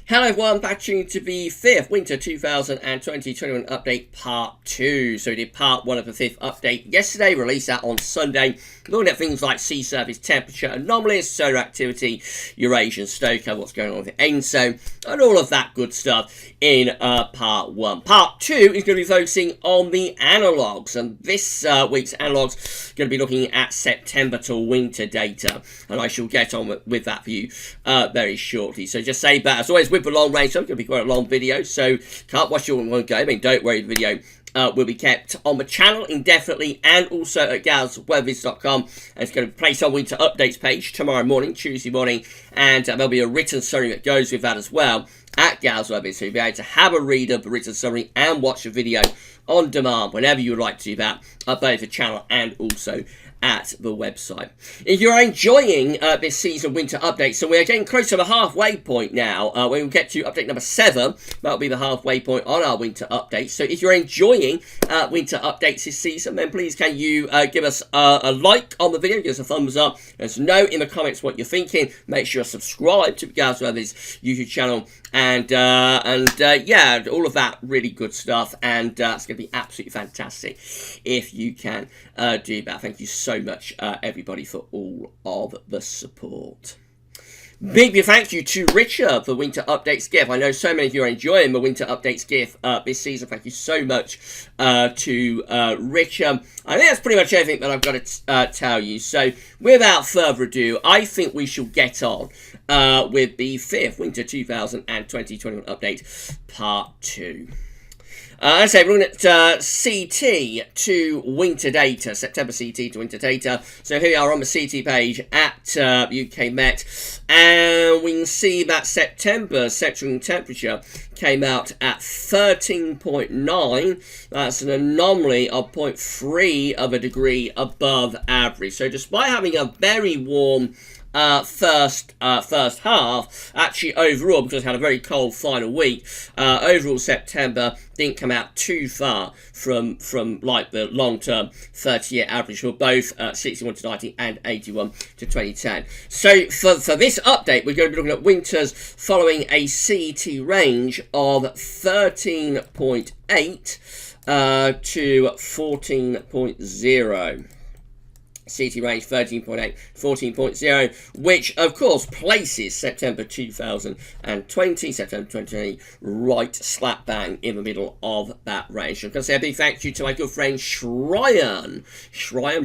Hello everyone, back to the 5th Winter 2020-21 update part 2. So we did part 1 of the 5th update yesterday, released that on Sunday, looking at things like sea surface temperature anomalies, solar activity, Eurasian Stoker, what's going on with the ENSO, and all of that good stuff in part 1. Part 2 is going to be focusing on the analogues, and this week's analogues going to be looking at September to winter data, and I shall get on with that for you very shortly. So just say that, as always, with the long range, so it's going to be quite a long video, so can't watch it all in one go. I mean, don't worry, the video will be kept on the channel indefinitely and also at GavsWeatherVids.com. And it's going to place our winter updates page tomorrow morning, Tuesday morning, and there'll be a written summary that goes with that as well at GavsWeatherVids, so you'll be able to have a read of the written summary and watch the video on demand whenever you would like to do that, at both the channel and also at the website. If you're enjoying this season winter update, so we're getting close to the halfway point now. When we get to update number 7, that'll be the halfway point on our winter update. So if you're enjoying winter updates this season, then please can you give us a like on the video, give us a thumbs up, let us know in the comments what you're thinking. Make sure to subscribe to GavsWeatherVids YouTube channel, and yeah, all of that really good stuff, and it's going to be absolutely fantastic if you can do that. Thank you so much, everybody, for all of the support. Big thank you to Richard for Winter Updates gift. I know so many of you are enjoying the Winter Updates gift this season. Thank you so much to Richard. I think that's pretty much everything that I've got to tell you. So without further ado, I think we shall get on with the 5th Winter 2020-21 update, part 2. As I say, we're looking at CT to winter data, September CT to winter data. So here we are on the CT page at UK Met, and we can see that September's central temperature came out at 13.9. That's an anomaly of 0.3 of a degree above average. So despite having a very warm first half, actually overall, because it had a very cold final week, overall September didn't come out too far from like the long-term 30-year average for both 61 to 90 and 81 to 2010. So for this update, we're going to be looking at winters following a CT range of 13.8 to 14.0. CT range 13.8, 14.0, which of course places September 2020, September 2020, right slap bang in the middle of that range. I'm going to say a big thank you to my good friend Shryan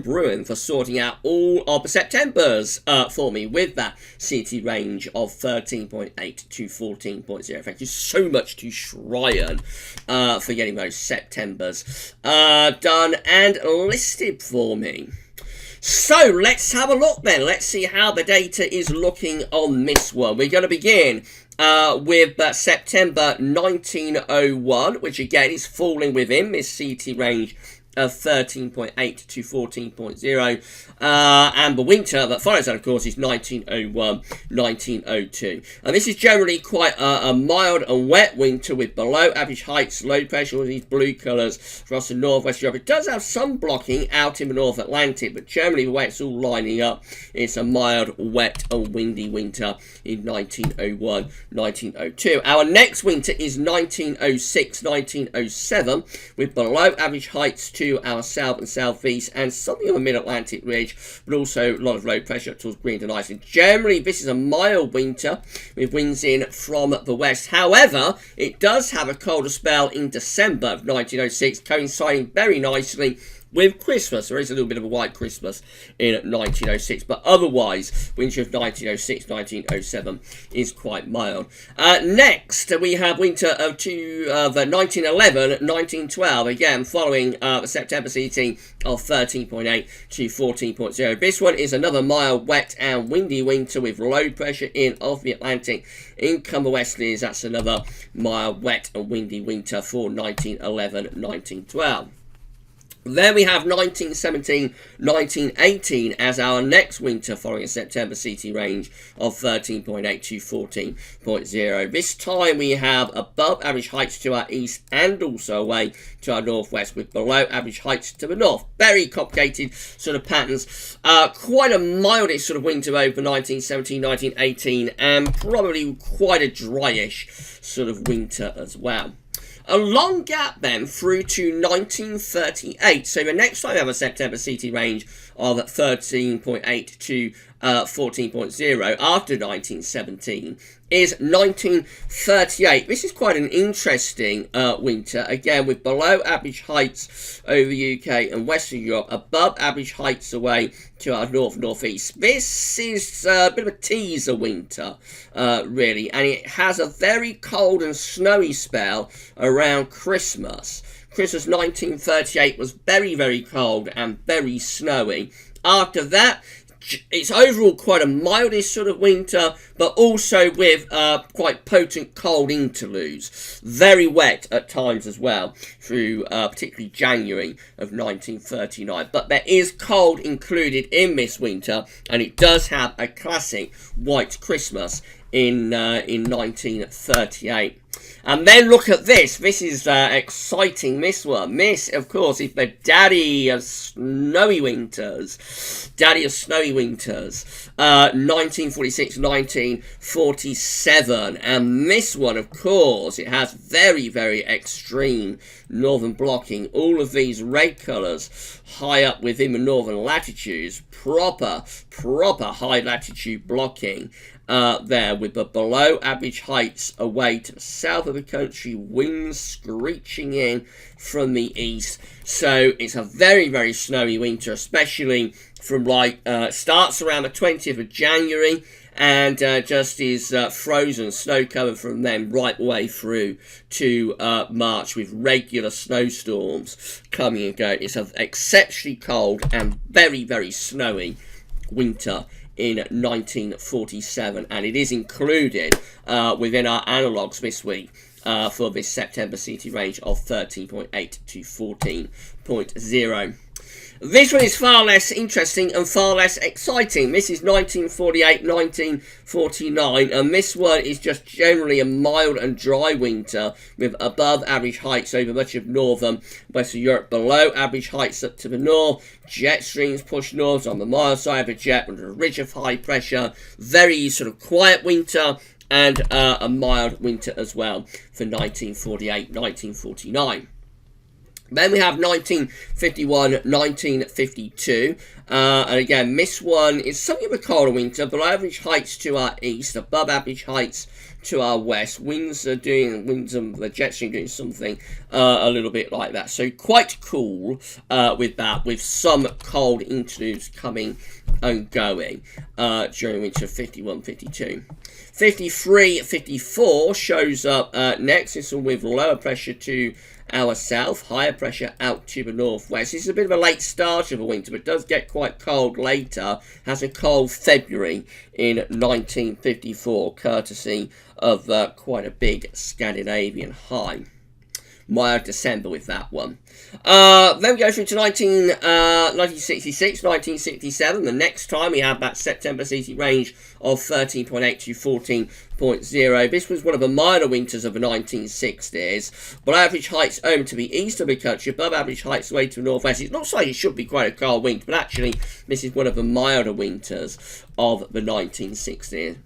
Bruin for sorting out all of the Septembers for me with that CT range of 13.8 to 14.0. Thank you so much to Shryan for getting those Septembers done and listed for me. So let's have a look then. Let's see how the data is looking on this one. We're going to begin with September 1901, which again is falling within this CT range of 13.8 to 14.0, and the winter that follows that, of course, is 1901-1902. And this is generally quite a mild and wet winter with below average heights, low pressure, all these blue colours across the northwest Europe. It does have some blocking out in the North Atlantic, but generally the way it's all lining up, it's a mild, wet and windy winter in 1901-1902. Our next winter is 1906-1907 with below average heights to our south and southeast and something of a mid-Atlantic ridge, but also a lot of low pressure towards Greenland and Iceland. Generally, this is a mild winter with winds in from the west. However, it does have a colder spell in December of 1906, coinciding very nicely with Christmas. There is a little bit of a white Christmas in 1906, but otherwise, winter of 1906-1907 is quite mild. Next, we have winter of 1911-1912, again, following the September CT of 13.8 to 14.0. This one is another mild, wet and windy winter with low pressure in off the Atlantic. In come the westerlies, that's another mild, wet and windy winter for 1911-1912. Then we have 1917-1918 as our next winter, following a September CT range of 13.8 to 14.0. This time we have above average heights to our east and also away to our northwest, with below average heights to the north. Very complicated sort of patterns. Quite a mildish sort of winter over 1917-1918, and probably quite a dryish sort of winter as well. A long gap then through to 1938. So the next time we have a September CT range of 13.8 to 14.0 after 1917 is 1938. This is quite an interesting winter, again with below average heights over the UK and Western Europe, above average heights away to our north-northeast. This is a bit of a teaser winter, really, and it has a very cold and snowy spell around Christmas. Christmas 1938 was very, very cold and very snowy. After that, it's overall quite a mildish sort of winter, but also with quite potent cold interludes. Very wet at times as well, through particularly January of 1939. But there is cold included in this winter, and it does have a classic white Christmas in 1938. And then look at this. This is exciting, this one. This, of course, is the Daddy of Snowy Winters. Daddy of Snowy Winters. 1946-1947. And this one, of course, it has very, very extreme northern blocking. All of these red colours high up within the northern latitudes. Proper high latitude blocking. There with the below average heights away to the south of the country, winds screeching in from the east. So it's a very, very snowy winter, especially from starts around the 20th of January and just is frozen snow covered from then right the way through to March, with regular snowstorms coming and going. It's an exceptionally cold and very, very snowy winter in 1947, and it is included within our analogues this week for this September CT range of 13.8 to 14.0. This one is far less interesting and far less exciting. This is 1948-1949, and this one is just generally a mild and dry winter with above average heights over much of northern Western Europe, below average heights up to the north. Jet streams push north on the mild side of the jet under a ridge of high pressure. Very sort of quiet winter, and a mild winter as well for 1948-1949. Then we have 1951-1952, and again, this one is something of a colder winter, below average heights to our east, above average heights to our west. Winds and the jet stream doing something a little bit like that. So quite cool with that, with some cold interludes coming and going during winter 51-52. 53-54 shows up next. This one with lower pressure to our south, higher pressure out to the northwest. This is a bit of a late start of a winter, but does get quite cold later. Has a cold February in 1954, courtesy of quite a big Scandinavian high. Mild December with that one. Then we go through to 1966, 1967. The next time we have that September CT range of 13.8 to 14.0. This was one of the milder winters of the 1960s. Below average heights over to the east of the country, above average heights away to the northwest. It looks like it should be quite a cold winter, but actually this is one of the milder winters of the 1960s.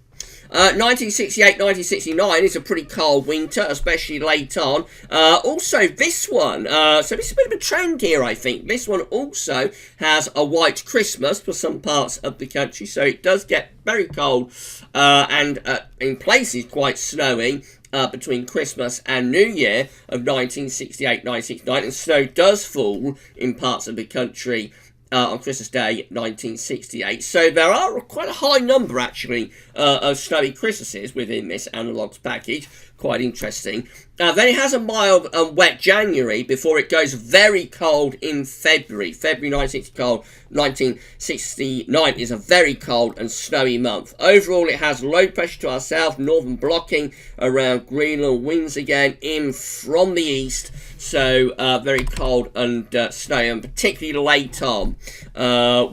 1968-1969 is a pretty cold winter, especially late on. Also, this one, so this is a bit of a trend here, I think. This one also has a white Christmas for some parts of the country, so it does get very cold and in places quite snowy between Christmas and New Year of 1968-1969, and snow does fall in parts of the country on Christmas Day 1968. So there are quite a high number, actually, of snowy Christmases within this analogues package. Quite interesting. Then it has a mild and wet January before it goes very cold in February. February 1969 is a very cold and snowy month. Overall, it has low pressure to our south, northern blocking around Greenland, winds again in from the east. So very cold and snowy, and particularly late on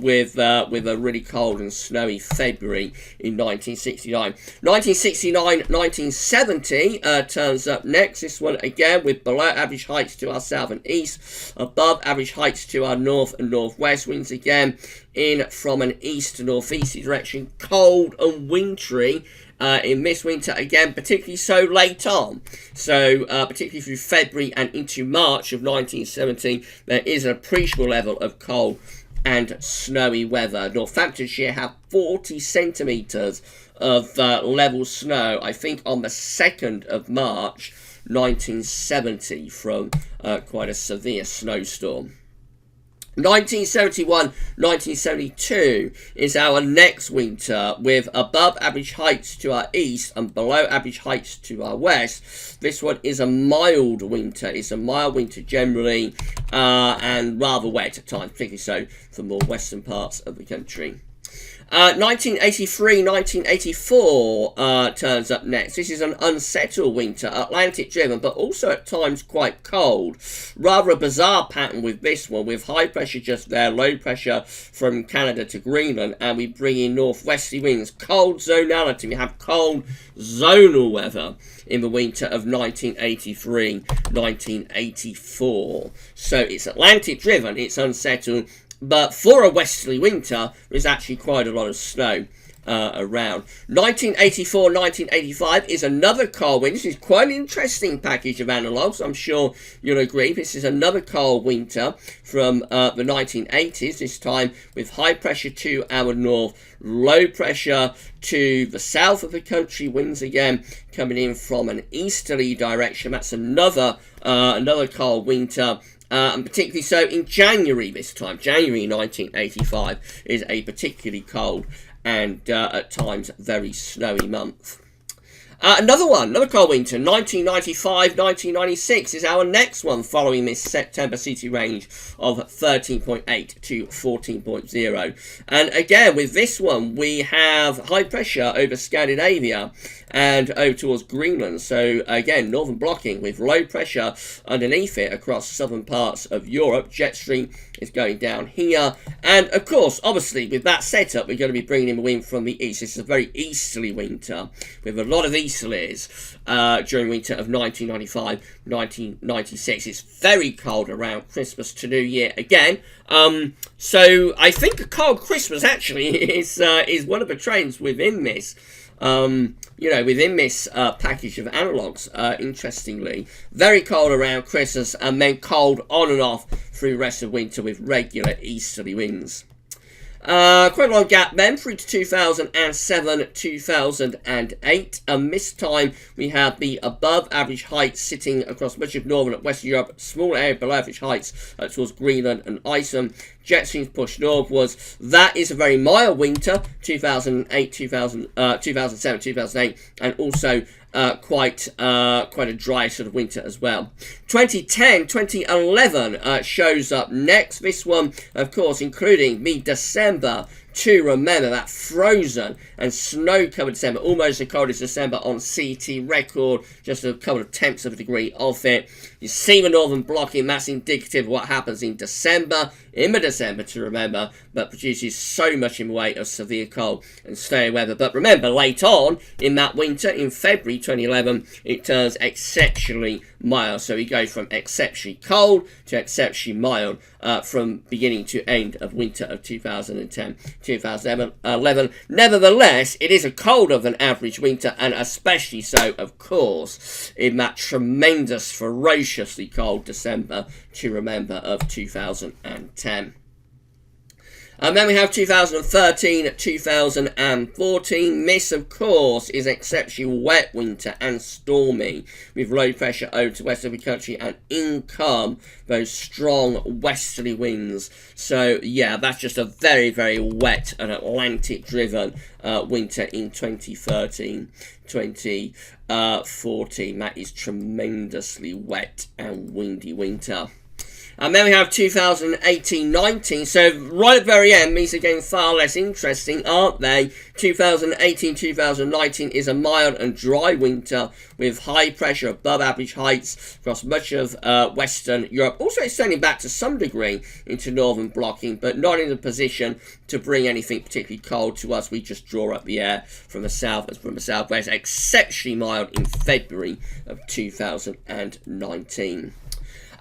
with a really cold and snowy February in 1969. 1969-1970 turns up next. This one again with below average heights to our south and east, above average heights to our north and northwest, winds again in from an east to northeasterly direction, cold and wintry. In this winter, again, particularly so late on. So, particularly through February and into March of 1970, there is an appreciable level of cold and snowy weather. Northamptonshire have 40 centimetres of level snow, I think, on the 2nd of March 1970 from quite a severe snowstorm. 1971-1972 is our next winter with above average heights to our east and below average heights to our west. This one is a mild winter. It's a mild winter generally and rather wet at times, particularly so for more western parts of the country. 1983-1984 turns up next. This is an unsettled winter, Atlantic driven, but also at times quite cold. Rather a bizarre pattern with this one, with high pressure just there, low pressure from Canada to Greenland, and we bring in northwesterly winds. Cold zonality. We have cold zonal weather in the winter of 1983-1984. So it's Atlantic driven, it's unsettled. But for a westerly winter, there's actually quite a lot of snow around. 1984-1985 is another cold winter. This is quite an interesting package of analogues. I'm sure you'll agree. This is another cold winter from the 1980s, this time with high pressure to our north, low pressure to the south of the country, winds again coming in from an easterly direction. That's another cold winter. And particularly so in January this time. January 1985 is a particularly cold and at times very snowy month. Another cold winter, 1995-1996 is our next one, following this September CT range of 13.8 to 14.0. And again, with this one, we have high pressure over Scandinavia and over towards Greenland. So again, northern blocking with low pressure underneath it across southern parts of Europe. Jet stream is going down here. And of course, obviously, with that setup, we're going to be bringing in the wind from the east. This is a very easterly winter with a lot of easterlies during winter of 1995-1996. It's very cold around Christmas to New Year again. So I think a cold Christmas actually is one of the trends within this. Within this package of analogues, interestingly, very cold around Christmas and then cold on and off through the rest of winter with regular easterly winds. Quite a long gap then through to 2007-2008, and this time we have the above average heights sitting across much of northern and western Europe, small area below average heights towards Greenland and Iceland. Jet streams push northwards. That is a very mild winter, 2007-2008, and also quite a dry sort of winter as well. 2010-2011 shows up next. This one, of course, including the December to remember, that frozen and snow-covered December, almost the coldest December on CT record, just a couple of tenths of a degree off it. You see the northern blocking, that's indicative of what happens in December to remember, but produces so much in the way of severe cold and snowy weather. But remember, late on in that winter, in February 2011, it turns exceptionally mild. So we go from exceptionally cold to exceptionally mild from beginning to end of winter of 2010-2011. Nevertheless, it is a colder than average winter, and especially so, of course, in that tremendous, ferociously cold December to remember of 2010. And then we have 2013, 2014. This, of course, is exceptionally wet winter and stormy, with low pressure over to west of the country and income those strong westerly winds. So, yeah, that's just a very, very wet and Atlantic-driven winter in 2013, 2014. That is tremendously wet and windy winter. And then we have 2018-19, so right at the very end, these are getting far less interesting, aren't they? 2018-2019 is a mild and dry winter with high pressure above average heights across much of Western Europe, also extending back to some degree into northern blocking, but not in a position to bring anything particularly cold to us. We just draw up the air from the south and from the southwest, exceptionally mild in February of 2019.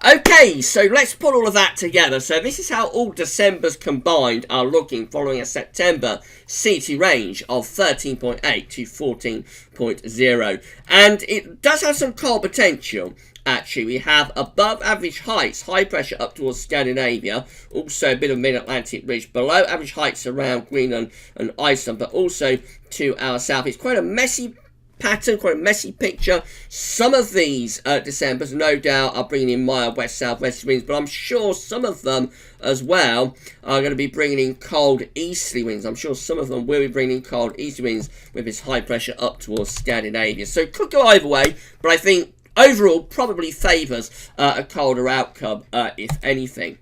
Okay, so let's put all of that together. So this is how all Decembers combined are looking following a September CT range of 13.8 to 14.0. And it does have some cold potential. Actually, we have above average heights, high pressure up towards Scandinavia, also a bit of mid-Atlantic ridge, below average heights around Greenland and Iceland, but also to our south. It's quite a messy pattern, quite a messy picture. Some of these Decembers, no doubt, are bringing in mild west-southwest winds, but I'm sure some of them as well are going to be bringing in cold easterly winds. I'm sure some of them will be bringing in cold easterly winds with this high pressure up towards Scandinavia. So it could go either way, but I think overall probably favours a colder outcome, if anything.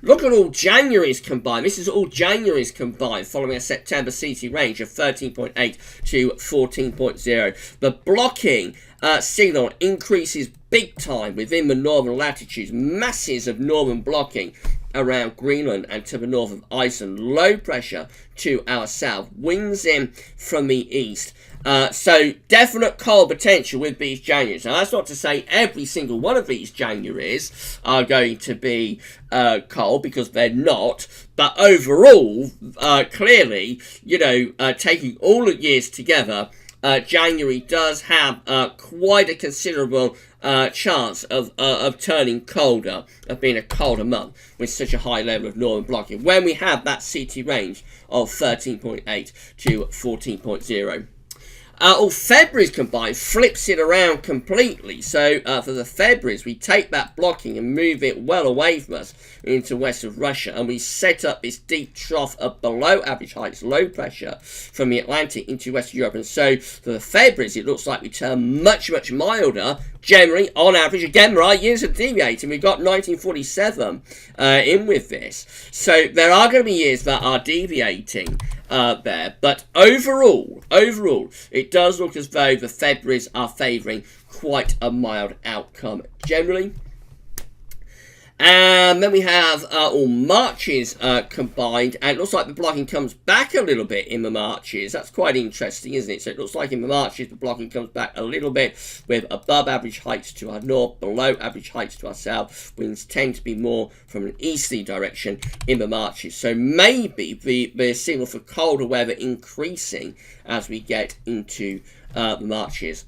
Look at all January's combined. This is all January's combined following a September CT range of 13.8 to 14.0. The blocking signal increases big time within the northern latitudes. Masses of northern blocking around Greenland and to the north of Iceland. Low pressure to our south. Winds in from the east. So definite cold potential with these Januaries. Now that's not to say every single one of these Januaries are going to be cold, because they're not. But overall, clearly, you know, taking all the years together, January does have quite a considerable chance of turning colder, of being a colder month with such a high level of northern blocking, when we have that CT range of 13.8 to 14.0. All February's combined flips it around completely. So for the February's, we take that blocking and move it well away from us into west of Russia, and we set up this deep trough of below average heights, low pressure from the Atlantic into Western Europe. And so for the February's, it looks like we turn much, much milder. Generally, on average, again, there are years of deviating. We've got 1947 in with this. So there are going to be years that are deviating there. But overall, it does look as though the February's are favouring quite a mild outcome generally. And then we have all Marches combined, and it looks like the blocking comes back a little bit in the Marches. That's quite interesting, isn't it? So it looks like in the Marches the blocking comes back a little bit, with above average heights to our north, below average heights to our south. Winds tend to be more from an easterly direction in the Marches. So maybe the signal for colder weather increasing as we get into the Marches.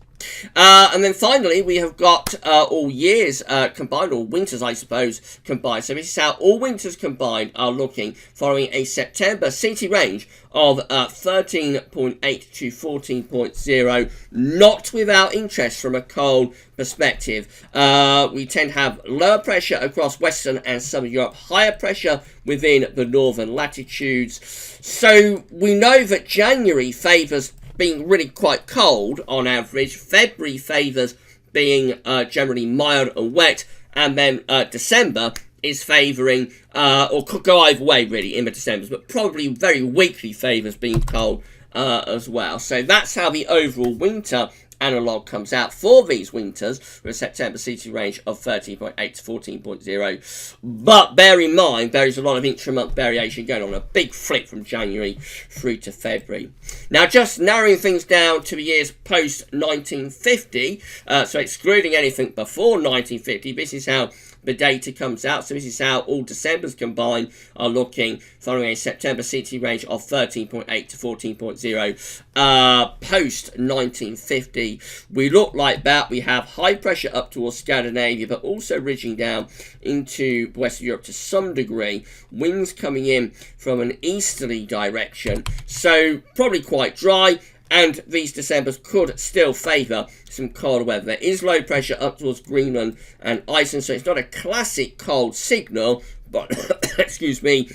And then finally, we have got all years combined, or winters, I suppose, combined. So this is how all winters combined are looking following a September CT range of 13.8 to 14.0. Not without interest from a cold perspective. We tend to have lower pressure across Western and Southern Europe, higher pressure within the northern latitudes. So we know that January favours being really quite cold on average. February favours being generally mild and wet, and then December is favouring, or could go either way really in the Decembers, but probably very weakly favours being cold as well. So that's how the overall winter analogue comes out for these winters, with a September CT range of 13.8 to 14.0. But bear in mind, there is a lot of intra-month variation going on, a big flip from January through to February. Now, just narrowing things down to the years post-1950, so excluding anything before 1950, this is how the data comes out. So this is how all Decembers combined are looking following a September CT range of 13.8 to 14.0. Post 1950, we look like that. We have high pressure up towards Scandinavia, but also ridging down into Western Europe to some degree. Winds coming in from an easterly direction, so probably quite dry. And these Decembers could still favour some colder weather. There is low pressure up towards Greenland and Iceland, so it's not a classic cold signal, but excuse me,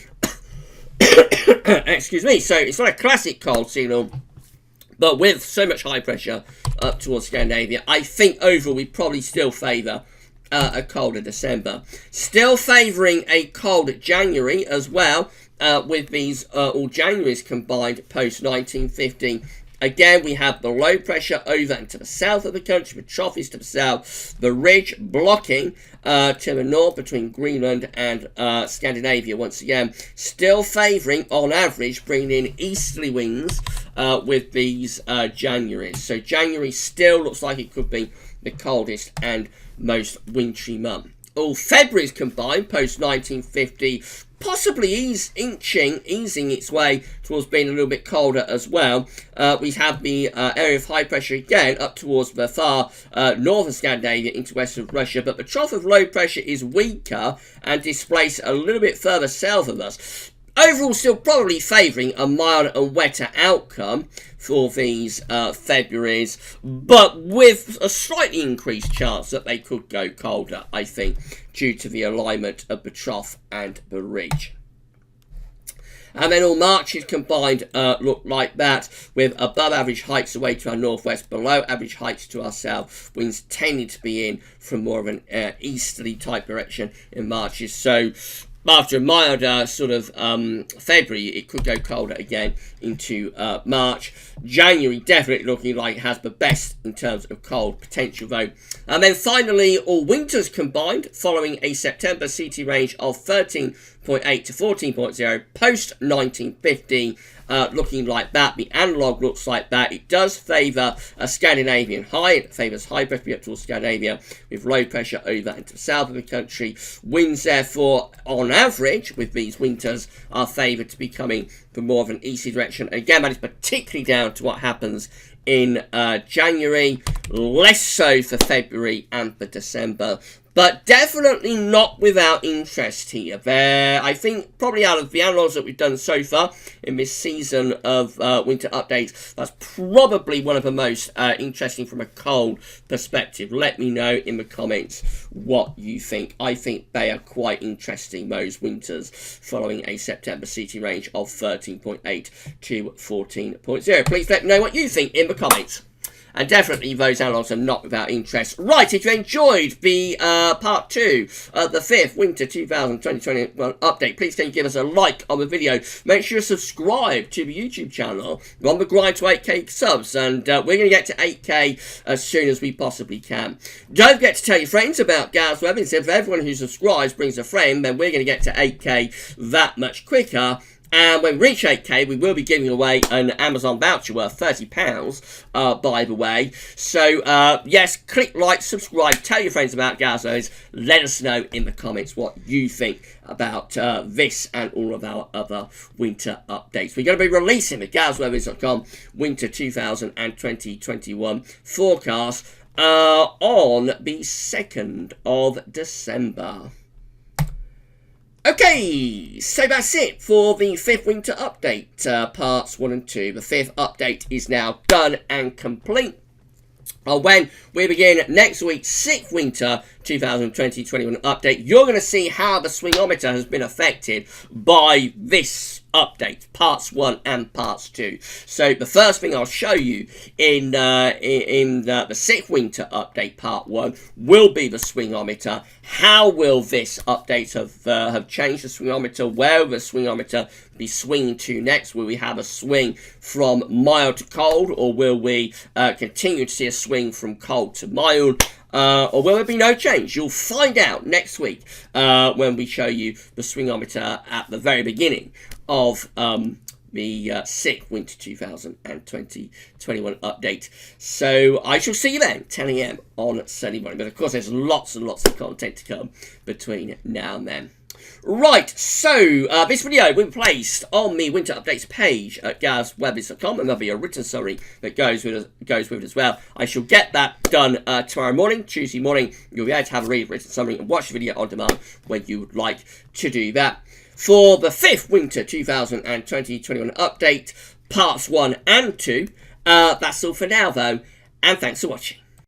excuse me. So it's not a classic cold signal, but with so much high pressure up towards Scandinavia, I think overall we probably still favour a colder December. Still favouring a cold January as well, with these all Januaries combined post 1950. Again, we have the low pressure over and to the south of the country, the trough is to the south, the ridge blocking to the north between Greenland and Scandinavia. Once again, still favouring, on average, bringing in easterly winds with these Januaries. So January still looks like it could be the coldest and most wintry month. All February's combined post 1950, possibly easing its way towards being a little bit colder as well. We have the area of high pressure again up towards the far northern Scandinavia into western Russia, but the trough of low pressure is weaker and displaced a little bit further south of us. Overall, still probably favouring a milder and wetter outcome for these Februaries, but with a slightly increased chance that they could go colder, I think, due to the alignment of the trough and the ridge. And then all Marches combined look like that, with above average heights away to our northwest, below average heights to our south. Winds tending to be in from more of an easterly type direction in Marches. So after a milder sort of February, it could go colder again into March. January definitely looking like it has the best in terms of cold potential though. And then finally, all winters combined following a September CT range of 13.8 to 14.0 post 1950. Looking like that. The analogue looks like that. It does favour a Scandinavian high. It favours high pressure up towards Scandinavia with low pressure over and to the south of the country. Winds, therefore, on average, with these winters, are favoured to be coming from more of an easterly direction. Again, that is particularly down to what happens in January, less so for February and for December. But definitely not without interest here. I think probably out of the analogues that we've done so far in this season of winter updates, that's probably one of the most interesting from a cold perspective. Let me know in the comments what you think. I think they are quite interesting, those winters, following a September CT range of 13.8 to 14.0. Please let me know what you think in the comments. And definitely those analogues are not without interest. Right, if you enjoyed the part 2 of the 5th Winter 2021 update, please can you give us a like on the video. Make sure you subscribe to the YouTube channel. We're on the grind to 8k subs, and we're going to get to 8k as soon as we possibly can. Don't forget to tell your friends about GavsWeatherVids. If everyone who subscribes brings a friend, then we're going to get to 8k that much quicker. And when we reach 8k, we will be giving away an Amazon voucher worth £30, by the way. So, yes, click like, subscribe, tell your friends about GavsWeatherVids. Let us know in the comments what you think about this and all of our other winter updates. We're going to be releasing the GavsWeatherVids.com Winter 2020-21 forecast on the 2nd of December. Okay, so that's it for the 5th winter update, parts 1 and 2. The 5th update is now done and complete. When we begin next week's 6th winter 2020-21 update, you're going to see how the swingometer has been affected by this update, parts 1 and parts 2. So the first thing I'll show you in the 6th winter update, part 1, will be the swingometer. How will this update have changed the swingometer? Where will the swingometer be swinging to next? Will we have a swing from mild to cold, or will we continue to see a swing from cold to mild? Or will there be no change? You'll find out next week when we show you the swingometer at the very beginning of the 6th Winter 2020-21 update. So I shall see you then, 10 AM on Sunday morning. But of course, there's lots and lots of content to come between now and then. Right, so this video will be placed on the winter updates page at GavsWeatherVids.com, and there'll be a written summary that goes with it as well. I shall get that done tomorrow morning, Tuesday morning. You'll be able to have a read of the written summary and watch the video on demand when you would like to do that. For the 5th Winter 2020-21 update, parts 1 and 2, that's all for now though, and thanks for watching.